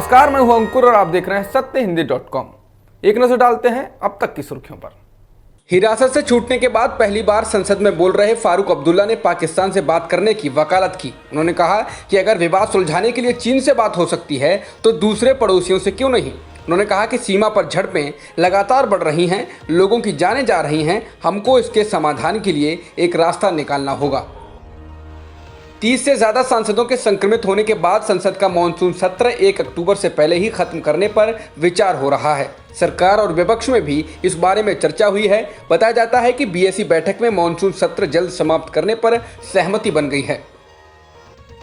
नमस्कार, मैं हूं अंकुर और आप देख रहे हैं सत्यहिंदी.com। एक नजर डालते हैं अब तक की सुर्खियों पर। हिरासत से छूटने के बाद पहली बार संसद में बोल रहे फारूक अब्दुल्ला ने पाकिस्तान से बात करने की वकालत की। उन्होंने कहा कि अगर विवाद सुलझाने के लिए चीन से बात हो सकती है तो दूसरे पड़ोसियों से क्यों नहीं। उन्होंने कहा कि सीमा पर झड़पें लगातार बढ़ रही हैं, लोगों की जानें जा रही हैं, हमको इसके समाधान के लिए एक रास्ता निकालना होगा। 30 से ज़्यादा सांसदों के संक्रमित होने के बाद संसद का मॉनसून सत्र 1 अक्टूबर से पहले ही खत्म करने पर विचार हो रहा है। सरकार और विपक्ष में भी इस बारे में चर्चा हुई है। बताया जाता है कि बीएसी बैठक में मॉनसून सत्र जल्द समाप्त करने पर सहमति बन गई है।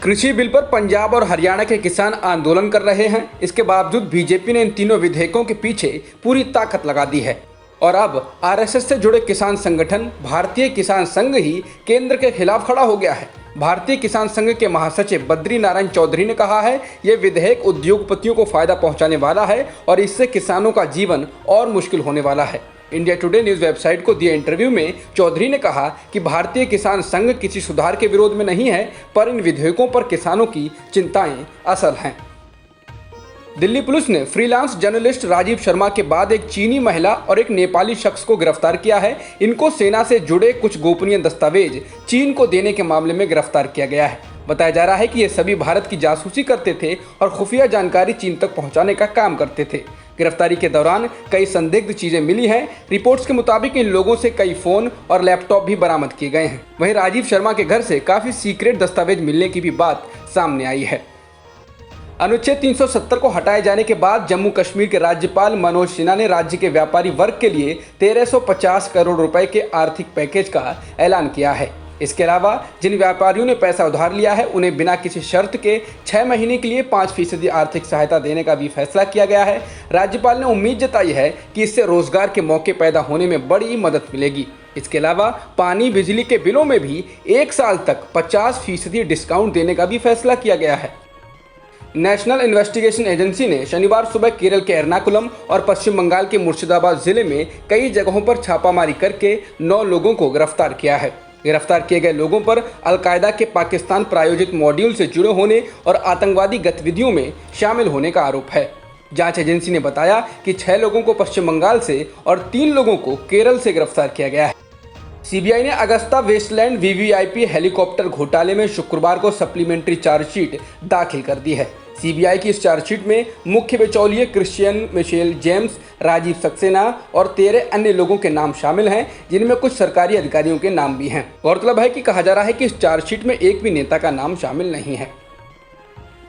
कृषि बिल पर पंजाब और हरियाणा के किसान आंदोलन कर रहे हैं। इसके बावजूद बीजेपी ने इन तीनों विधेयकों के पीछे पूरी ताकत लगा दी है और अब आरएसएस से जुड़े किसान संगठन भारतीय किसान संघ ही केंद्र के खिलाफ खड़ा हो गया है। भारतीय किसान संघ के महासचिव बद्री नारायण चौधरी ने कहा है, ये विधेयक उद्योगपतियों को फायदा पहुंचाने वाला है और इससे किसानों का जीवन और मुश्किल होने वाला है। इंडिया टुडे न्यूज वेबसाइट को दिए इंटरव्यू में चौधरी ने कहा कि भारतीय किसान संघ किसी सुधार के विरोध में नहीं है, पर इन विधेयकों पर किसानों की चिंताएं असल हैं। दिल्ली पुलिस ने फ्रीलांस जर्नलिस्ट राजीव शर्मा के बाद एक चीनी महिला और एक नेपाली शख्स को गिरफ्तार किया है। इनको सेना से जुड़े कुछ गोपनीय दस्तावेज चीन को देने के मामले में गिरफ्तार किया गया है। बताया जा रहा है कि ये सभी भारत की जासूसी करते थे और खुफिया जानकारी चीन तक पहुंचाने का काम करते थे। गिरफ्तारी के दौरान कई संदिग्ध चीजें मिली हैं। रिपोर्ट्स के मुताबिक इन लोगों से कई फोन और लैपटॉप भी बरामद किए गए हैं। वहीं राजीव शर्मा के घर से काफी सीक्रेट दस्तावेज मिलने की भी बात सामने आई है। अनुच्छेद 370 को हटाए जाने के बाद जम्मू कश्मीर के राज्यपाल मनोज सिन्हा ने राज्य के व्यापारी वर्ग के लिए 1350 करोड़ रुपए के आर्थिक पैकेज का ऐलान किया है। इसके अलावा जिन व्यापारियों ने पैसा उधार लिया है उन्हें बिना किसी शर्त के 6 महीने के लिए 5% आर्थिक सहायता देने का भी फैसला किया गया है। राज्यपाल ने उम्मीद जताई है कि इससे रोजगार के मौके पैदा होने में बड़ी मदद मिलेगी। इसके अलावा पानी बिजली के बिलों में भी 1 साल तक 50% डिस्काउंट देने का भी फैसला किया गया है। नेशनल इन्वेस्टिगेशन एजेंसी ने शनिवार सुबह केरल के एर्नाकुलम और पश्चिम बंगाल के मुर्शिदाबाद जिले में कई जगहों पर छापामारी करके 9 लोगों को गिरफ्तार किया है। गिरफ्तार किए गए लोगों पर अलकायदा के पाकिस्तान प्रायोजित मॉड्यूल से जुड़े होने और आतंकवादी गतिविधियों में शामिल होने का आरोप है। जांच एजेंसी ने बताया कि 6 लोगों को पश्चिम बंगाल से और 3 लोगों को केरल से गिरफ्तार किया गया है। सीबीआई ने अगस्ता वेस्टलैंड वीवीआईपी हेलीकॉप्टर घोटाले में शुक्रवार को सप्लीमेंट्री चार्जशीट दाखिल कर दी है। सीबीआई की इस चार्जशीट में मुख्य बिचौलिए Christian Michel James, Rajeev Saxena और 13 अन्य लोगों के नाम शामिल हैं, जिनमें कुछ सरकारी अधिकारियों के नाम भी हैं। गौरतलब है कि कहा जा रहा है कि इस चार्जशीट में एक भी नेता का नाम शामिल नहीं है।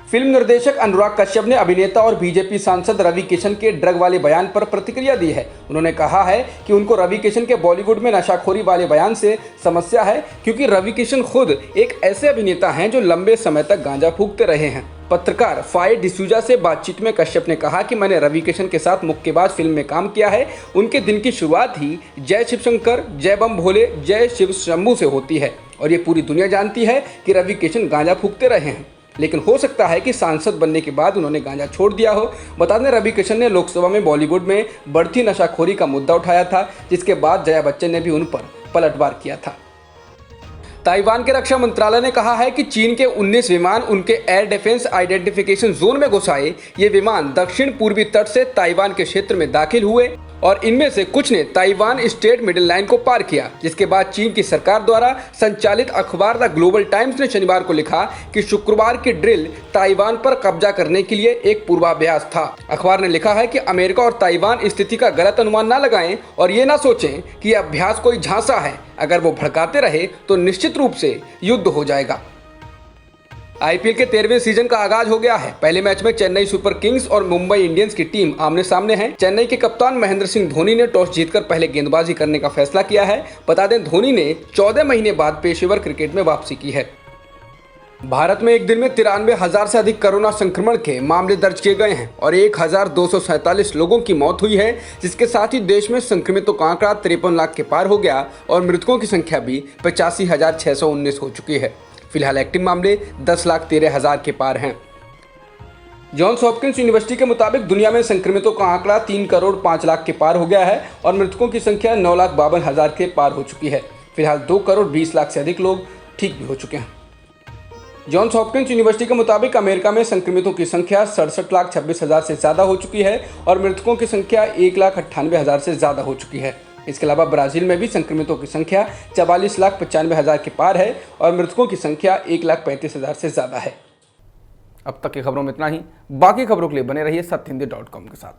फिल्म निर्देशक अनुराग कश्यप ने अभिनेता और बीजेपी सांसद रवि किशन के ड्रग वाले बयान पर प्रतिक्रिया दी है। उन्होंने कहा है कि उनको रवि किशन के बॉलीवुड में नशाखोरी वाले बयान से समस्या है, क्योंकि रवि किशन खुद एक ऐसे अभिनेता हैं जो लंबे समय तक गांजा फूकते रहे हैं। पत्रकार फाये डिसूजा से बातचीत में कश्यप ने कहा कि मैंने रवि किशन के साथ मुक्केबाज फिल्म में काम किया है। उनके दिन की शुरुआत ही जय शिव शंकर, जय बम भोले, जय शिव शंभू से होती है और ये पूरी दुनिया जानती है कि रवि किशन गांजा फूकते रहे हैं, लेकिन हो सकता है कि सांसद बनने के बाद उन्होंने गांजा छोड़ दिया हो। बता दें, रवि किशन ने लोकसभा में बॉलीवुड में बढ़ती नशाखोरी का मुद्दा उठाया था, जिसके बाद जया बच्चन ने भी उन पर पलटवार किया था। ताइवान के रक्षा मंत्रालय ने कहा है कि चीन के 19 विमान उनके एयर डिफेंस आइडेंटिफिकेशन जोन में घुस आए। ये विमान दक्षिण पूर्वी तट से ताइवान के क्षेत्र में दाखिल हुए और इनमें से कुछ ने ताइवान स्टेट मिडिल लाइन को पार किया, जिसके बाद चीन की सरकार द्वारा संचालित अखबार द ग्लोबल टाइम्स ने शनिवार को लिखा कि शुक्रवार की ड्रिल ताइवान पर कब्जा करने के लिए एक पूर्वाभ्यास था। अखबार ने लिखा है कि अमेरिका और ताइवान स्थिति का गलत अनुमान न लगाएं और ये ना सोचें कि यह अभ्यास कोई झांसा है। अगर वो भड़काते रहे तो निश्चित रूप से युद्ध हो जाएगा। आईपीएल के 13वें सीजन का आगाज हो गया है। पहले मैच में चेन्नई सुपर किंग्स और मुंबई इंडियंस की टीम आमने सामने है। चेन्नई के कप्तान महेंद्र सिंह धोनी ने टॉस जीतकर पहले गेंदबाजी करने का फैसला किया है। बता दें, धोनी ने 14 महीने बाद पेशेवर क्रिकेट में वापसी की है। भारत में एक दिन में 93,000 से अधिक कोरोना संक्रमण के मामले दर्ज किए गए हैं और 1,247 लोगों की मौत हुई है, जिसके साथ ही देश में संक्रमितों का आंकड़ा 53 लाख के पार हो गया और मृतकों की संख्या भी 85,619 हो चुकी है। फिलहाल एक्टिव मामले 10,13,000 के पार हैं। जॉन्स हॉपकिंस यूनिवर्सिटी के मुताबिक दुनिया में संक्रमितों का आंकड़ा 3 करोड़ 5 लाख के पार हो गया है और मृतकों की संख्या 9,52,000 के पार हो चुकी है। फिलहाल 2 करोड़ 20 लाख से अधिक लोग ठीक भी हो चुके हैं। जॉन्स हॉपकिंस यूनिवर्सिटी के मुताबिक अमेरिका में संक्रमितों की संख्या 67,26,000 से ज़्यादा हो चुकी है और मृतकों की संख्या 1,98,000 से ज़्यादा हो चुकी है। इसके अलावा ब्राज़ील में भी संक्रमितों की संख्या 44,95,000 के पार है और मृतकों की संख्या 1,35,000 से ज़्यादा है। अब तक की खबरों में इतना ही। बाकी खबरों के लिए बने रहिए सत्यहिंदी.com के साथ।